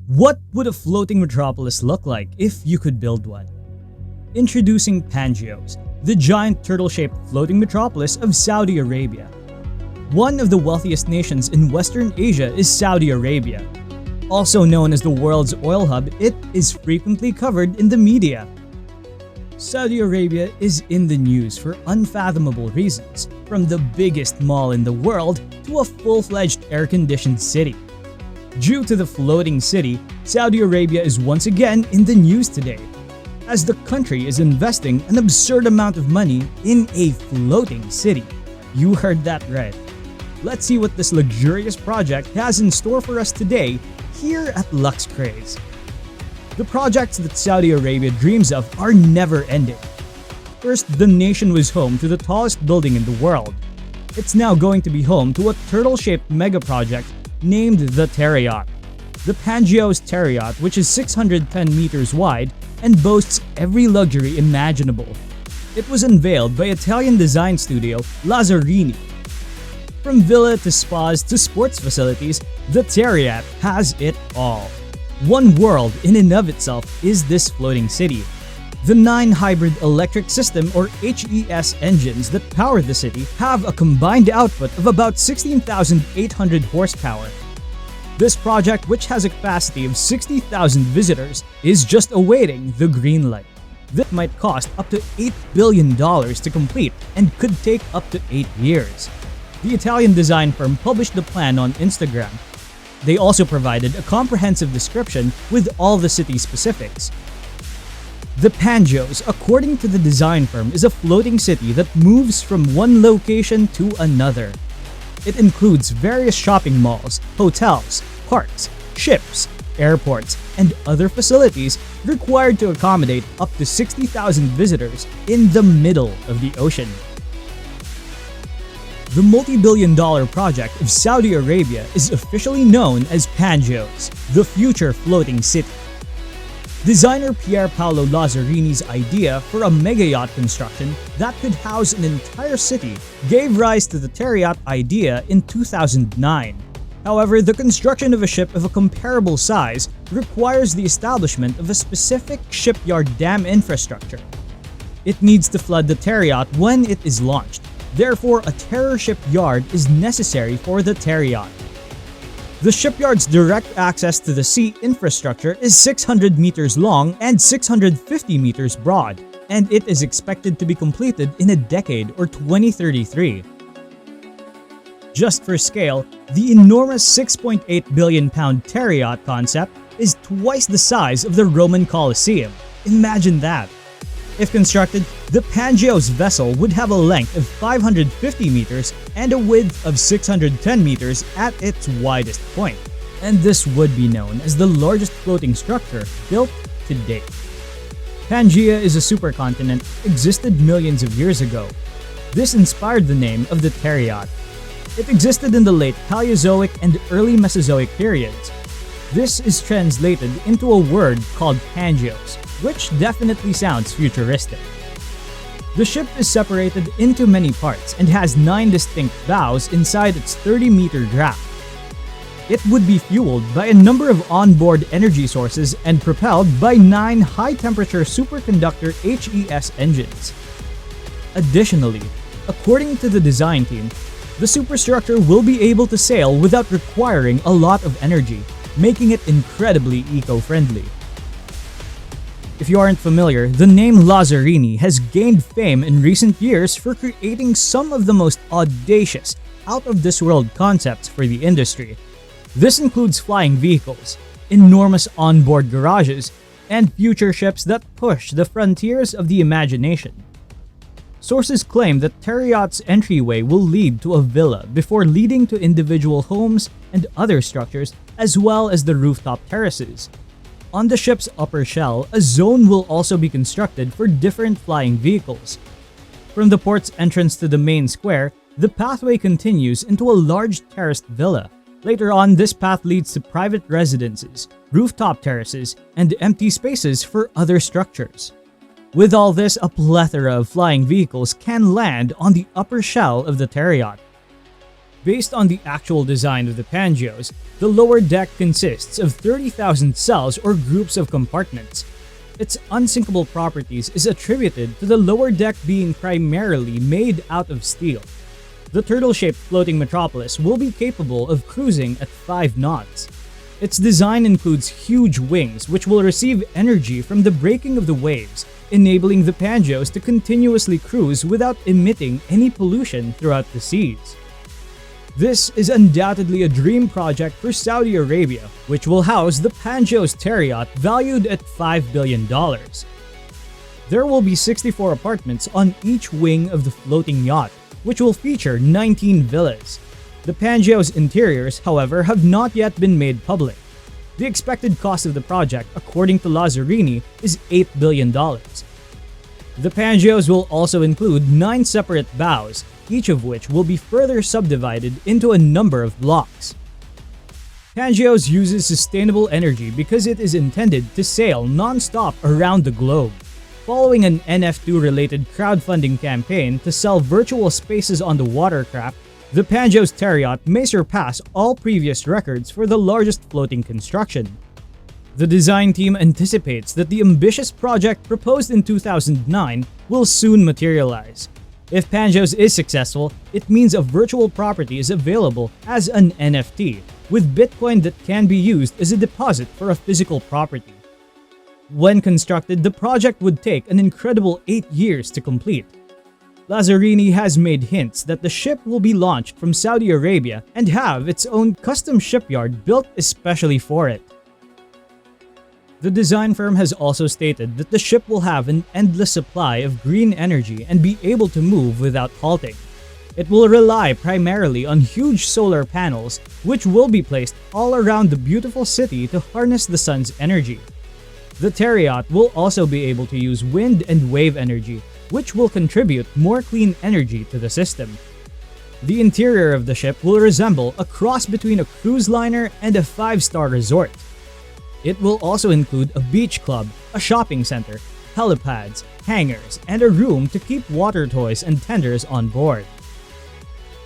What would a floating metropolis look like if you could build one? Introducing Pangeos, the giant turtle-shaped floating metropolis of Saudi Arabia. One of the wealthiest nations in Western Asia is Saudi Arabia. Also known as the world's oil hub, it is frequently covered in the media. Saudi Arabia is in the news for unfathomable reasons, from the biggest mall in the world to a full-fledged air-conditioned city. Due to the floating city, Saudi Arabia is once again in the news today, as the country is investing an absurd amount of money in a floating city. You heard that right. Let's see what this luxurious project has in store for us today here at Lux Craze. The projects that Saudi Arabia dreams of are never ending. First, the nation was home to the tallest building in the world. It's now going to be home to a turtle-shaped mega project named the Terayacht. The Pangeos Terra Yacht, which is 610 meters wide and boasts every luxury imaginable. It was unveiled by Italian design studio Lazzarini. From villa to spas to sports facilities, the Terayacht has it all. One world in and of itself is this floating city. The 9 hybrid electric system or HES engines that power the city have a combined output of about 16,800 horsepower. This project, which has a capacity of 60,000 visitors, is just awaiting the green light. This might cost up to $8 billion to complete and could take up to 8 years. The Italian design firm published the plan on Instagram. They also provided a comprehensive description with all the city specifics. The Pangeos, according to the design firm, is a floating city that moves from one location to another. It includes various shopping malls, hotels, parks, ships, airports, and other facilities required to accommodate up to 60,000 visitors in the middle of the ocean. The multi-billion-dollar project of Saudi Arabia is officially known as Pangeos, the future floating city. Designer Pier Paolo Lazzarini's idea for a mega yacht construction that could house an entire city gave rise to the Terayacht idea in 2009. However, the construction of a ship of a comparable size requires the establishment of a specific shipyard dam infrastructure. It needs to flood the Terayacht when it is launched. Therefore, a terror ship yard is necessary for the Terayacht. The shipyard's direct access to the sea infrastructure is 600 meters long and 650 meters broad, and it is expected to be completed in a decade or 2033. Just for scale, the enormous 6.8 billion pound Terayacht concept is twice the size of the Roman Colosseum. Imagine that! If constructed, the Pangeos vessel would have a length of 550 meters and a width of 610 meters at its widest point, and this would be known as the largest floating structure built to date. Pangea is a supercontinent that existed millions of years ago. This inspired the name of the Terayacht. It existed in the late Paleozoic and early Mesozoic periods. This is translated into a word called Pangeos, which definitely sounds futuristic. The ship is separated into many parts and has 9 distinct bows inside its 30-meter draft. It would be fueled by a number of onboard energy sources and propelled by 9 high-temperature superconductor HES engines. Additionally, according to the design team, the superstructure will be able to sail without requiring a lot of energy, making it incredibly eco-friendly. If you aren't familiar, the name Lazzarini has gained fame in recent years for creating some of the most audacious, out-of-this-world concepts for the industry. This includes flying vehicles, enormous onboard garages, and future ships that push the frontiers of the imagination. Sources claim that Terayacht's entryway will lead to a villa before leading to individual homes and other structures, as well as the rooftop terraces. On the ship's upper shell, a zone will also be constructed for different flying vehicles. From the port's entrance to the main square, the pathway continues into a large terraced villa. Later on, this path leads to private residences, rooftop terraces, and empty spaces for other structures. With all this, a plethora of flying vehicles can land on the upper shell of the Terayacht. Based on the actual design of the Pangeos, the lower deck consists of 30,000 cells or groups of compartments. Its unsinkable properties is attributed to the lower deck being primarily made out of steel. The turtle-shaped floating metropolis will be capable of cruising at 5 knots. Its design includes huge wings which will receive energy from the breaking of the waves, enabling the Pangeos to continuously cruise without emitting any pollution throughout the seas. This is undoubtedly a dream project for Saudi Arabia, which will house the Pangeos Terra Yacht valued at $5 billion. There will be 64 apartments on each wing of the floating yacht, which will feature 19 villas. The Pangeos interiors, however, have not yet been made public. The expected cost of the project, according to Lazzarini, is $8 billion. The Pangeos will also include 9 separate bows, each of which will be further subdivided into a number of blocks. Pangeos uses sustainable energy because it is intended to sail non-stop around the globe. Following an NF2-related crowdfunding campaign to sell virtual spaces on the watercraft, the Pangeos Terra Yacht may surpass all previous records for the largest floating construction. The design team anticipates that the ambitious project proposed in 2009 will soon materialize. If Pangeos is successful, it means a virtual property is available as an NFT, with Bitcoin that can be used as a deposit for a physical property. When constructed, the project would take an incredible 8 years to complete. Lazzarini has made hints that the ship will be launched from Saudi Arabia and have its own custom shipyard built especially for it. The design firm has also stated that the ship will have an endless supply of green energy and be able to move without halting. It will rely primarily on huge solar panels, which will be placed all around the beautiful city to harness the sun's energy. The Terra Yacht will also be able to use wind and wave energy, which will contribute more clean energy to the system. The interior of the ship will resemble a cross between a cruise liner and a 5-star resort. It will also include a beach club, a shopping center, helipads, hangars, and a room to keep water toys and tenders on board.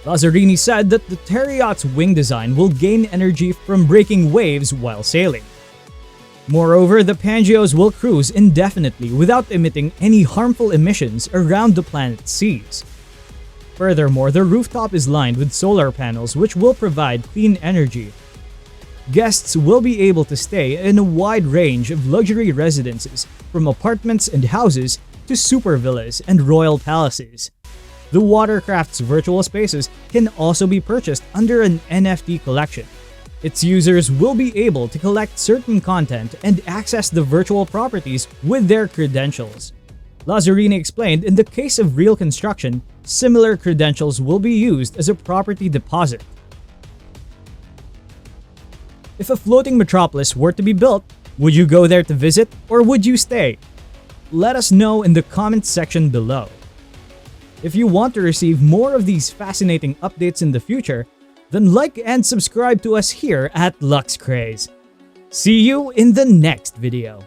Lazzarini said that the Terra Yacht's wing design will gain energy from breaking waves while sailing. Moreover, the Pangeos will cruise indefinitely without emitting any harmful emissions around the planet's seas. Furthermore, the rooftop is lined with solar panels which will provide clean energy. Guests will be able to stay in a wide range of luxury residences, from apartments and houses to super villas and royal palaces. The watercraft's virtual spaces can also be purchased under an NFT collection. Its users will be able to collect certain content and access the virtual properties with their credentials. Lazzarini explained in the case of real construction, similar credentials will be used as a property deposit. If a floating metropolis were to be built, would you go there to visit or would you stay? Let us know in the comments section below. If you want to receive more of these fascinating updates in the future, then like and subscribe to us here at Lux Craze. See you in the next video.